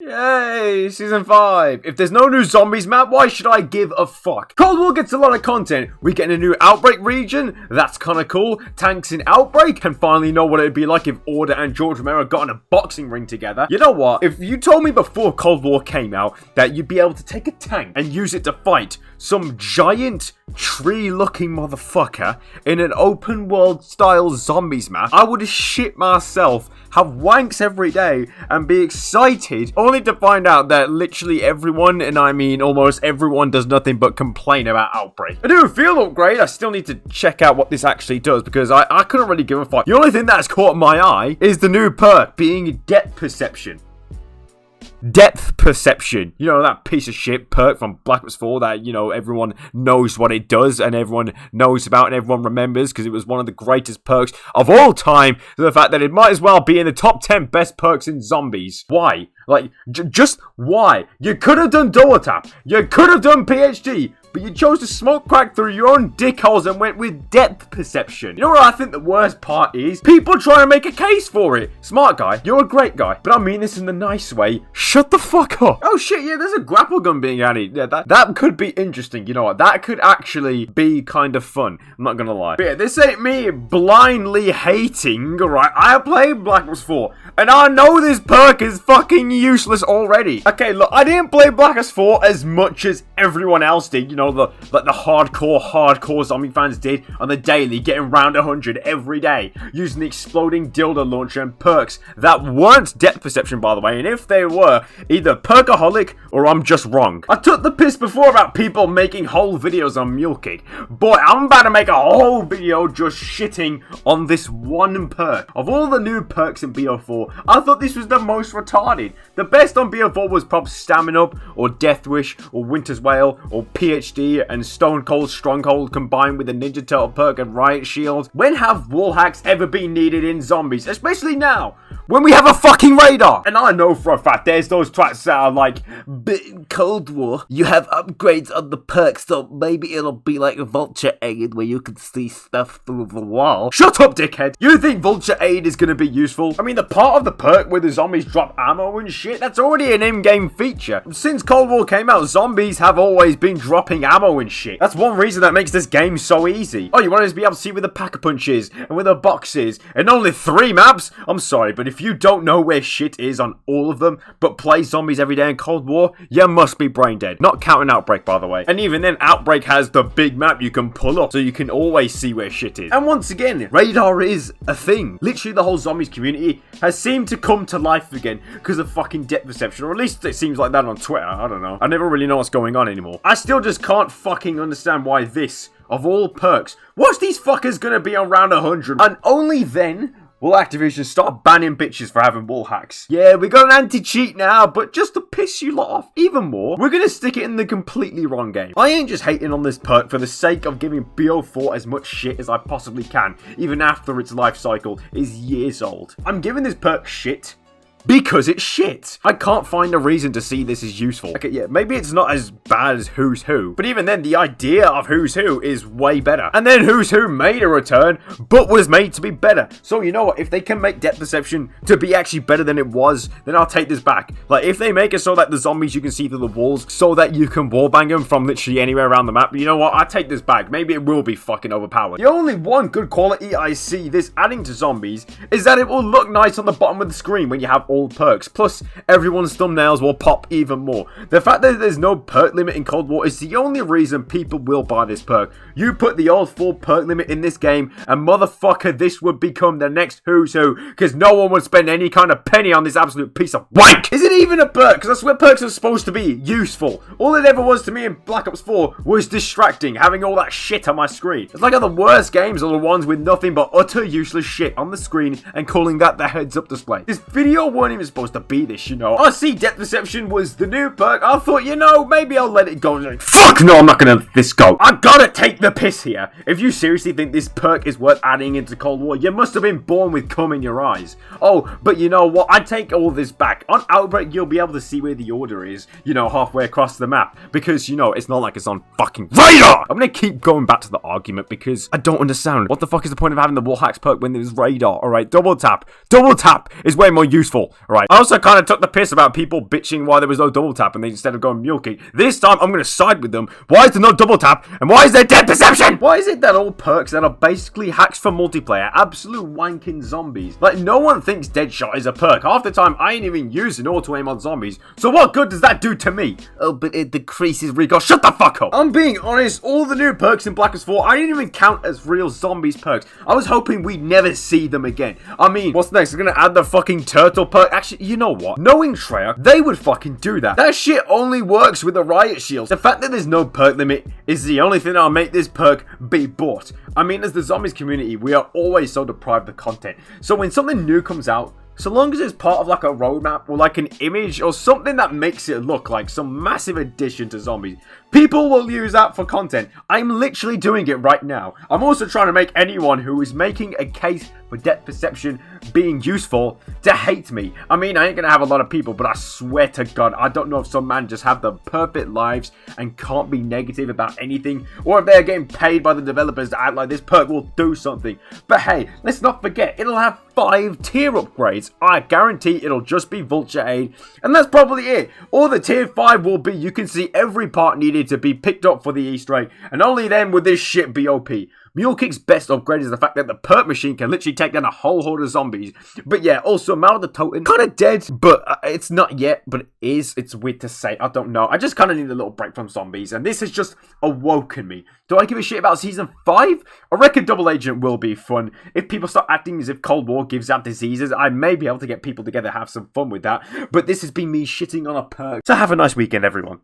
Yay, Season 5. If there's no new zombies map, why should I give a fuck? Cold War gets a lot of content. We get a new outbreak region. That's kind of cool. Tanks in outbreak. Can finally know what it'd be like if Order and George Romero got in a boxing ring together. You know what? If you told me before Cold War came out that you'd be able to take a tank and use it to fight some giant tree-looking motherfucker in an open world style zombies map, I would shit myself, have wanks every day, and be excited only to find out that literally everyone, and I mean almost everyone, does nothing but complain about Outbreak. I do feel upgrade. I still need to check out what this actually does because I couldn't really give a fuck. The only thing that's caught my eye is the new perk being depth perception. Depth perception. You know, that piece of shit perk from Black Ops 4 that, you know, everyone knows what it does and everyone knows about and everyone remembers because it was one of the greatest perks of all time, to the fact that it might as well be in the top 10 best perks in zombies. Why? Like, just why? You could have done double tap. You could have done PhD. But you chose to smoke crack through your own dick holes and went with depth perception. You know what I think the worst part is? People trying to make a case for it. Smart guy, you're a great guy. But I mean this in the nice way. Shut the fuck up. Oh shit, yeah, there's a grapple gun being added. Yeah, that could be interesting. You know what? That could actually be kind of fun. I'm not gonna lie. But yeah, this ain't me blindly hating, right? I played Black Ops 4. And I know this perk is fucking useless already. Okay, look, I didn't play Black Ops 4 as much as everyone else did. You know, the hardcore zombie fans did on the daily, getting round 100 every day, using the exploding dildo launcher and perks that weren't depth perception, by the way. And if they were, either perkaholic or I'm just wrong. I took the piss before about people making whole videos on Mule Kick. Boy, I'm about to make a whole video just shitting on this one perk. Of all the new perks in BO4, I thought this was the most retarded. The best on BO4 was Pop Stamina Up, or Death Wish, or Winter's Wail, or PhD, and Stone Cold Stronghold combined with the Ninja Turtle perk and Riot Shield. When have wall hacks ever been needed in zombies? Especially now, when we have a fucking radar. And I know for a fact there's those twats that are like, but in Cold War, you have upgrades on the perks, so maybe it'll be like a Vulture Aid where you can see stuff through the wall. Shut up, dickhead. You think Vulture Aid is going to be useful? I mean, the part of the perk where the zombies drop ammo and shit, that's already an in-game feature. Since Cold War came out, zombies have always been dropping ammo and shit. That's one reason that makes this game so easy. Oh, you want us to be able to see where the pack-a-punch is and where the box is, and only 3 maps? I'm sorry, but if you don't know where shit is on all of them, but play zombies every day in Cold War, you must be brain dead. Not counting Outbreak, by the way. And even then, Outbreak has the big map you can pull up, so you can always see where shit is. And once again, radar is a thing. Literally, the whole zombies community has seemed to come to life again because of fucking depth perception, or at least it seems like that on Twitter. I don't know. I never really know what's going on anymore. I still just can't fucking understand why this, of all perks, what's these fuckers gonna be on round 100? And only then will Activision start banning bitches for having wall hacks. Yeah, we got an anti-cheat now, but just to piss you lot off even more, we're gonna stick it in the completely wrong game. I ain't just hating on this perk for the sake of giving BO4 as much shit as I possibly can, even after its life cycle is years old. I'm giving this perk shit because it's shit. I can't find a reason to see this as useful. Okay, yeah, maybe it's not as bad as Who's Who, but even then, the idea of Who's Who is way better. And then Who's Who made a return, but was made to be better. So you know what? If they can make depth perception to be actually better than it was, then I'll take this back. Like, if they make it so that the zombies you can see through the walls, so that you can wallbang them from literally anywhere around the map, you know what? I take this back. Maybe it will be fucking overpowered. The only one good quality I see this adding to zombies is that it will look nice on the bottom of the screen when you have all perks. Plus, everyone's thumbnails will pop even more. The fact that there's no perk limit in Cold War is the only reason people will buy this perk. You put the old full perk limit in this game, and motherfucker, this would become the next Who's Who, because no one would spend any kind of penny on this absolute piece of wank. Is it even a perk? Because I swear perks are supposed to be useful. All it ever was to me in Black Ops 4 was distracting, having all that shit on my screen. It's like the worst games are the ones with nothing but utter useless shit on the screen and calling that the heads-up display. This video wasn't even supposed to be this, you know. I see depth perception was the new perk. I thought, you know, maybe I'll let it go. Like, fuck no, I'm not gonna let this go. I gotta take the piss here. If you seriously think this perk is worth adding into Cold War, you must have been born with cum in your eyes. Oh, but you know what? I take all this back. On Outbreak, you'll be able to see where the order is, you know, halfway across the map. Because, you know, it's not like it's on fucking radar. I'm gonna keep going back to the argument because I don't understand. What the fuck is the point of having the wall hacks perk when there's radar? Alright, double tap. Double tap is way more useful. all. Right. I also kind of took the piss about people bitching why there was no double tap and they instead of going mule kick. This time I'm going to side with them. Why is there no double tap? And why is there dead perception? Why is it that all perks that are basically hacks for multiplayer, absolute wanking zombies? Like, no one thinks Deadshot is a perk. Half the time, I ain't even using auto aim on zombies. So what good does that do to me? Oh, but it decreases recoil. Shut the fuck up. I'm being honest, all the new perks in Black Ops 4, I didn't even count as real zombies perks. I was hoping we'd never see them again. I mean, what's next? They're gonna add the fucking turtle perk? Actually, you know what? Knowing Treyarch, they would fucking do that. That shit only works with the riot shields. The fact that there's no perk limit is the only thing that'll make this perk be bought. I mean, as the zombies community, we are always so deprived of content. So when something new comes out, so long as it's part of like a roadmap or like an image or something that makes it look like some massive addition to zombies, people will use that for content. I'm literally doing it right now. I'm also trying to make anyone who is making a case for depth perception being useful to hate me. I mean, I ain't gonna have a lot of people, but I swear to God, I don't know if some man just have the perfect lives and can't be negative about anything, or if they're getting paid by the developers to act like this perk will do something. But hey, let's not forget, it'll have 5 tier upgrades. I guarantee it'll just be vulture aid, and that's probably it. All the tier 5 will be, you can see every part needed to be picked up for the Easter egg, and only then will this shit be OP. Mule Kick's best upgrade is the fact that the perk machine can literally take down a whole horde of zombies. But yeah, also Mal of the Toten, kind of dead, but it's not yet, but it is. It's weird to say, I don't know. I just kind of need a little break from zombies, and this has just awoken me. Do I give a shit about Season 5? I reckon Double Agent will be fun. If people start acting as if Cold War gives out diseases, I may be able to get people together, have some fun with that. But this has been me shitting on a perk. So have a nice weekend, everyone.